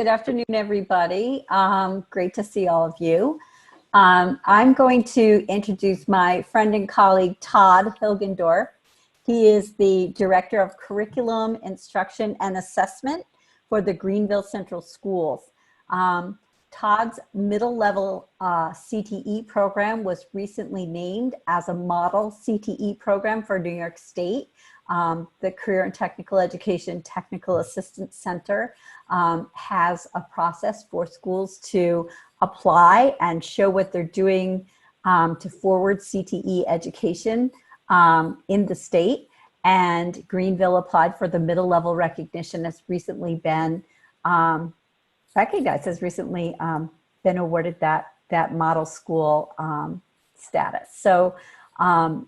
Good afternoon, everybody. Great to see all of you. I'm going to introduce my friend and colleague, Todd Hilgendorf. He is the Director of Curriculum, Instruction, and Assessment for the Greenville Central Schools. Todd's middle level CTE program was recently named as a model CTE program for New York State. The Career and Technical Education Technical Assistance Center has a process for schools to apply and show what they're doing to forward CTE education in the state. And Greenville applied for the middle level recognition, has recently been recognized, has recently been awarded that model school status. So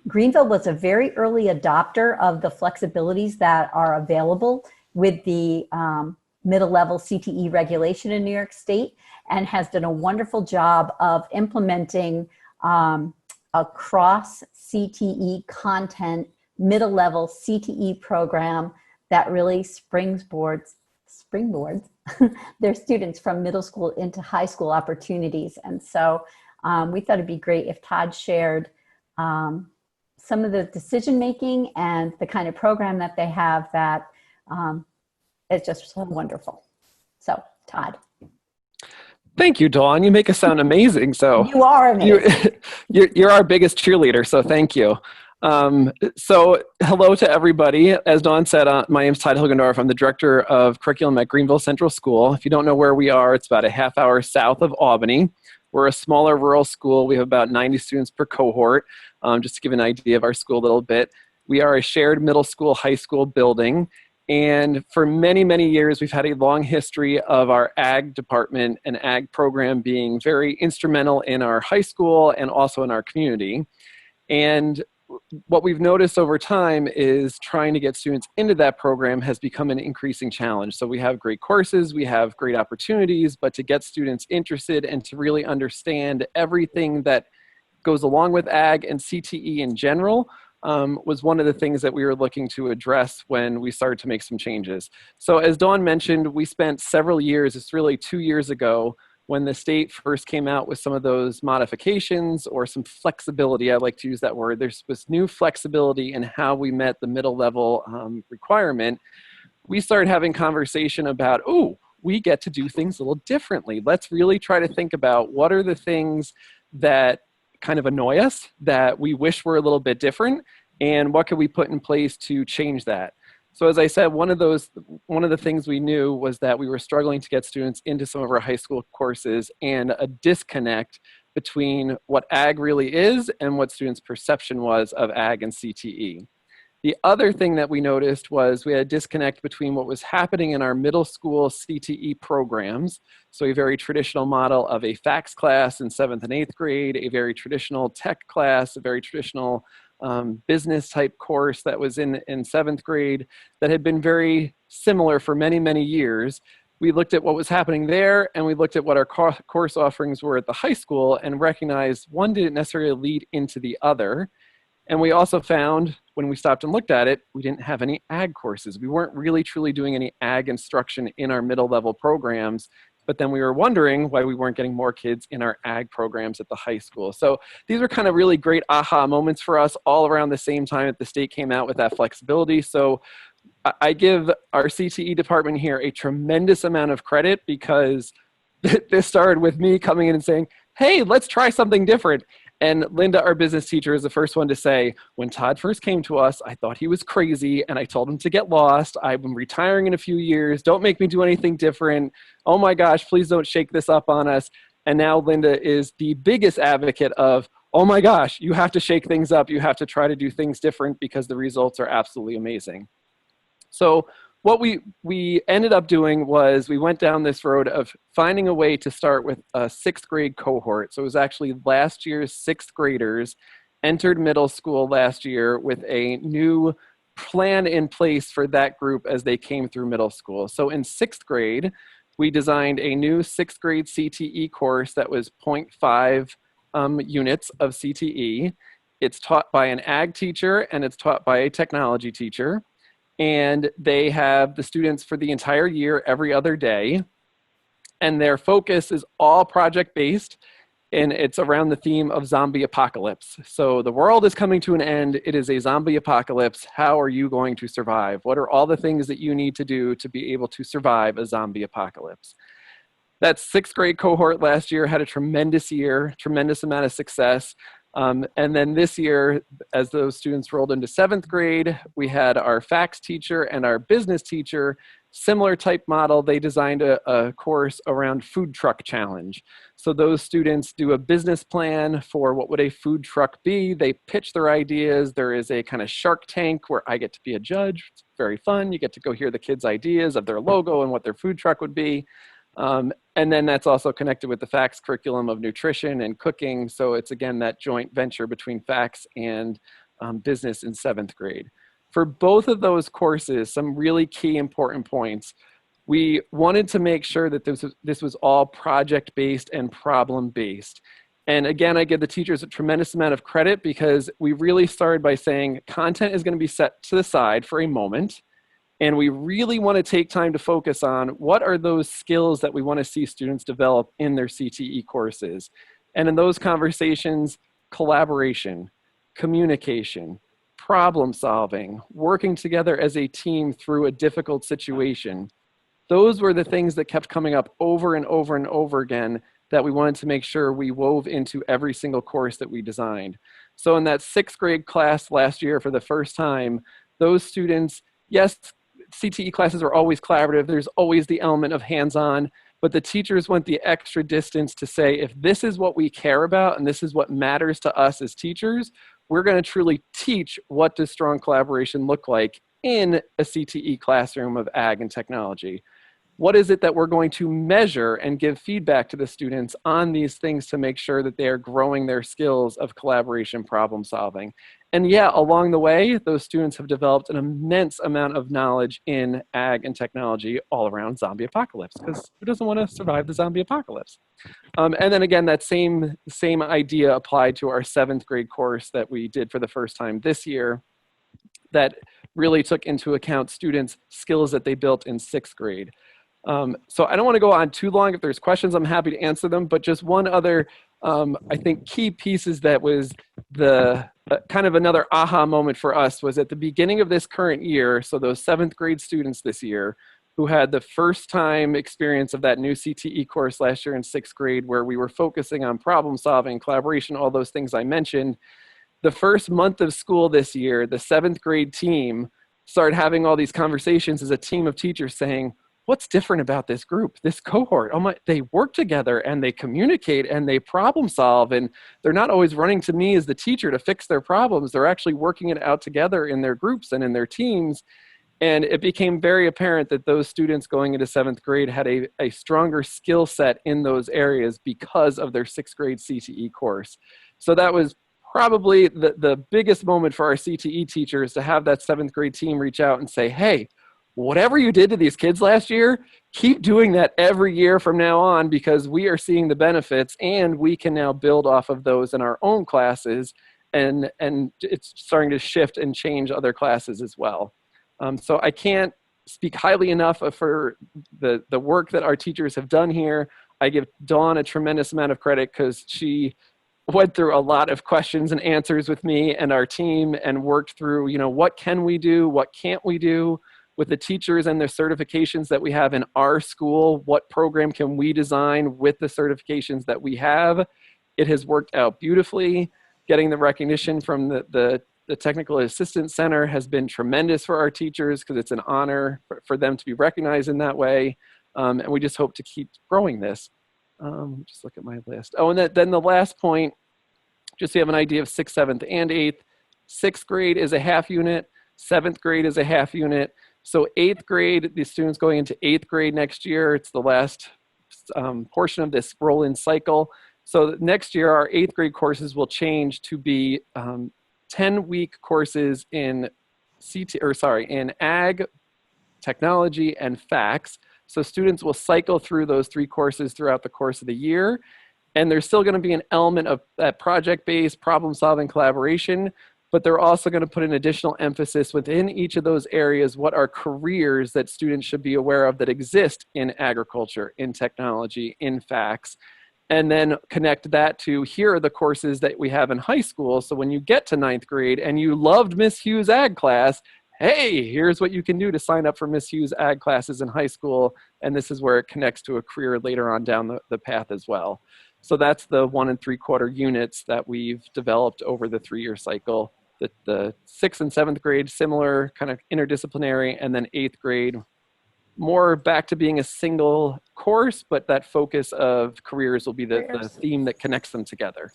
Greenville was a very early adopter of the flexibilities that are available with the middle level CTE regulation in New York State, and has done a wonderful job of implementing a cross CTE content middle level CTE program that really springboards their students from middle school into high school opportunities. And so we thought it'd be great if Todd shared some of the decision making and the kind of program that they have that is just so wonderful. So Todd. Thank you, Dawn. You make us sound amazing. So you are amazing. You're our biggest cheerleader. So thank you. So hello to everybody. As Dawn said, my name is Todd Hilgendorf. I'm the Director of Curriculum at Greenville Central School. If you don't know where we are, it's about a half hour south of Albany. We're a smaller rural school. We have about 90 students per cohort. Just to give an idea of our school a little bit. We are a shared middle school, high school building. And for many, many years, we've had a long history of our ag department and ag program being very instrumental in our high school and also in our community. And what we've noticed over time is trying to get students into that program has become an increasing challenge. So we have great courses, we have great opportunities, but to get students interested and to really understand everything that goes along with ag and CTE in general was one of the things that we were looking to address when we started to make some changes. So as Dawn mentioned, we spent several years, it's really 2 years ago, when the state first came out with some of those modifications or some flexibility, I like to use that word. There's this new flexibility in how we met the middle level requirement. We started having conversation about, oh, we get to do things a little differently. Let's really try to think about what are the things that kind of annoy us, that we wish were a little bit different, and what can we put in place to change that. So as I said, one of the things we knew was that we were struggling to get students into some of our high school courses, and a disconnect between what ag really is and what students' perception was of ag and CTE. The other thing that we noticed was we had a disconnect between what was happening in our middle school CTE programs. So a very traditional model of a FACS class in 7th and 8th grade, a very traditional tech class, a very traditional business type course that was in 7th grade that had been very similar for many, many years. We looked at what was happening there, and we looked at what our course offerings were at the high school and recognized one didn't necessarily lead into the other. And we also found, when we stopped and looked at it, we didn't have any ag courses. We weren't really truly doing any ag instruction in our middle level programs. But then we were wondering why we weren't getting more kids in our ag programs at the high school. So these were kind of really great aha moments for us all around the same time that the state came out with that flexibility. So I give our CTE department here a tremendous amount of credit, because this started with me coming in and saying, hey, let's try something different. And Linda, our business teacher, is the first one to say, when Todd first came to us, I thought he was crazy and I told him to get lost. I'm retiring in a few years. Don't make me do anything different. Oh my gosh, please don't shake this up on us. And now Linda is the biggest advocate of, oh my gosh, you have to shake things up. You have to try to do things different because the results are absolutely amazing. So what we ended up doing was we went down this road of finding a way to start with a 6th grade cohort. So it was actually last year's 6th graders entered middle school last year with a new plan in place for that group as they came through middle school. So in 6th grade, we designed a new 6th grade CTE course that was 0.5 units of CTE. It's taught by an ag teacher and it's taught by a technology teacher. And they have the students for the entire year, every other day. and their focus is all project-based, and it's around the theme of zombie apocalypse. So the world is coming to an end. It is a zombie apocalypse. How are you going to survive? What are all the things that you need to do to be able to survive a zombie apocalypse? That sixth grade cohort last year had a tremendous year, tremendous amount of success. And then this year, as those students rolled into seventh grade, we had our FACS teacher and our business teacher, similar type model. They designed a course around food truck challenge. So those students do a business plan for what would a food truck be. They pitch their ideas. There is a kind of Shark Tank where I get to be a judge. It's very fun. You get to go hear the kids' ideas of their logo and what their food truck would be. And then that's also connected with the FACS curriculum of nutrition and cooking. So it's, again, that joint venture between FACS and business in seventh grade. For both of those courses, some really key important points. We wanted to make sure that this was all project-based and problem-based. And again, I give the teachers a tremendous amount of credit because we really started by saying content is going to be set to the side for a moment. And we really want to take time to focus on what are those skills that we want to see students develop in their CTE courses. And in those conversations, collaboration, communication, problem solving, working together as a team through a difficult situation. Those were the things that kept coming up over and over and over again that we wanted to make sure we wove into every single course that we designed. So in that sixth grade class last year for the first time, those students, yes, CTE classes are always collaborative. There's always the element of hands-on, but the teachers went the extra distance to say, if this is what we care about and this is what matters to us as teachers, we're going to truly teach what does strong collaboration look like in a CTE classroom of ag and technology. What is it that we're going to measure and give feedback to the students on these things to make sure that they are growing their skills of collaboration, problem solving? And yeah, along the way, those students have developed an immense amount of knowledge in ag and technology all around zombie apocalypse, because who doesn't want to survive the zombie apocalypse? And then again, that same idea applied to our seventh grade course that we did for the first time this year that really took into account students' skills that they built in sixth grade. So I don't want to go on too long. If there's questions, I'm happy to answer them. But just one other, I think, key pieces that was the kind of another aha moment for us was at the beginning of this current year. So those seventh grade students this year who had the first time experience of that new CTE course last year in sixth grade, where we were focusing on problem solving, collaboration, all those things I mentioned. The first month of school this year, the seventh grade team started having all these conversations as a team of teachers saying, what's different about this group, this cohort? Oh my, they work together and they communicate and they problem solve, and they're not always running to me as the teacher to fix their problems. They're actually working it out together in their groups and in their teams. And it became very apparent that those students going into seventh grade had a stronger skill set in those areas because of their sixth grade CTE course. So that was probably the biggest moment for our CTE teachers, to have that seventh grade team reach out and say, hey, whatever you did to these kids last year, keep doing that every year from now on, because we are seeing the benefits and we can now build off of those in our own classes, and it's starting to shift and change other classes as well. So I can't speak highly enough for the work that our teachers have done here. I give Dawn a tremendous amount of credit because she went through a lot of questions and answers with me and our team and worked through, what can we do? What can't we do? With the teachers and their certifications that we have in our school, what program can we design with the certifications that we have? It has worked out beautifully. Getting the recognition from the Technical Assistance Center has been tremendous for our teachers, because it's an honor for them to be recognized in that way. And we just hope to keep growing this. Just look at my list. Oh, and then the last point, just so you have an idea of sixth, seventh, and eighth. Sixth grade is a half unit. Seventh grade is a half unit. So eighth grade, the students going into eighth grade next year, it's the last portion of this roll-in cycle. So next year, our eighth grade courses will change to be 10-week courses in in ag, technology, and FACS. So students will cycle through those three courses throughout the course of the year. And there's still going to be an element of that project-based problem-solving collaboration, but they're also going to put an additional emphasis within each of those areas. What are careers that students should be aware of that exist in agriculture, in technology, in FACS, and then connect that to, here are the courses that we have in high school. So when you get to 9th grade and you loved Miss Hughes' ag class, hey, here's what you can do to sign up for Miss Hughes' ag classes in high school. And this is where it connects to a career later on down the path as well. So that's the 1 3/4 units that we've developed over the 3-year cycle. The 6th and 7th grade, similar kind of interdisciplinary, and then 8th grade, more back to being a single course, but that focus of careers will be the theme that connects them together.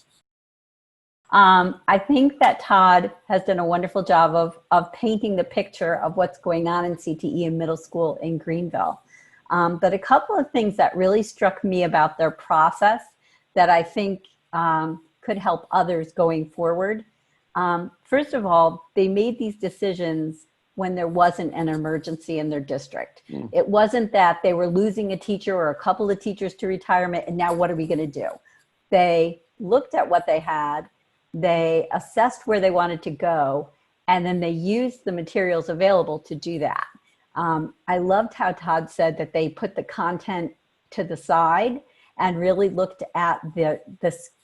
I think that Todd has done a wonderful job of painting the picture of what's going on in CTE in middle school in Greenville. But a couple of things that really struck me about their process that I think could help others going forward. First of all, they made these decisions when there wasn't an emergency in their district. It wasn't that they were losing a teacher or a couple of teachers to retirement, and now what are we going to do? They looked at what they had, they assessed where they wanted to go, and then they used the materials available to do that. I loved how Todd said that they put the content to the side and really looked at the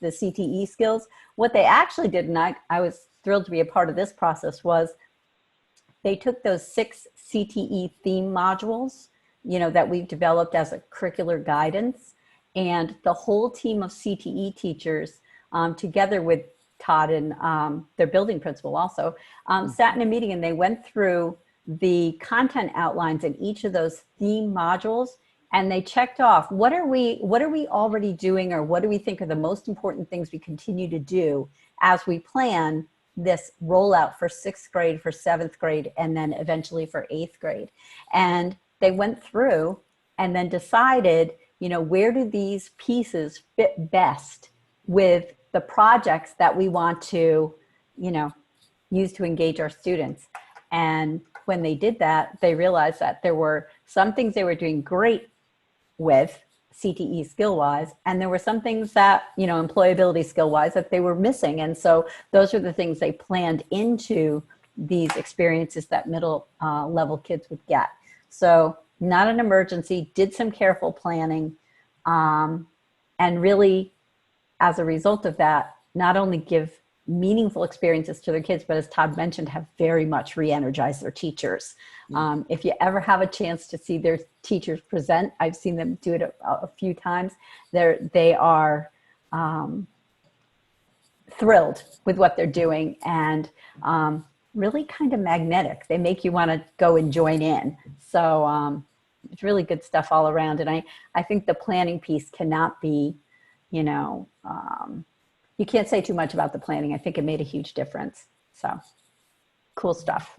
CTE skills. What they actually did, and I was thrilled to be a part of this process, was they took those 6 CTE theme modules, that we've developed as a curricular guidance, and the whole team of CTE teachers, together with Todd and their building principal also, sat in a meeting and they went through the content outlines in each of those theme modules, and they checked off what are we already doing, or what do we think are the most important things we continue to do as we plan this rollout for 6th grade, for 7th grade, and then eventually for 8th grade. And they went through and then decided, where do these pieces fit best with the projects that we want to, use to engage our students. And when they did that, they realized that there were some things they were doing great with CTE skill-wise, and there were some things that, employability skill-wise, that they were missing. And so those are the things they planned into these experiences that middle level kids would get. So not an emergency, did some careful planning, and really, as a result of that, not only give meaningful experiences to their kids, but as Todd mentioned, have very much re-energized their teachers. If you ever have a chance to see their teachers present, I've seen them do it a few times. They are thrilled with what they're doing, and really kind of magnetic. They make you want to go and join in. So it's really good stuff all around. And I think the planning piece cannot be, you can't say too much about the planning. I think it made a huge difference. So cool stuff.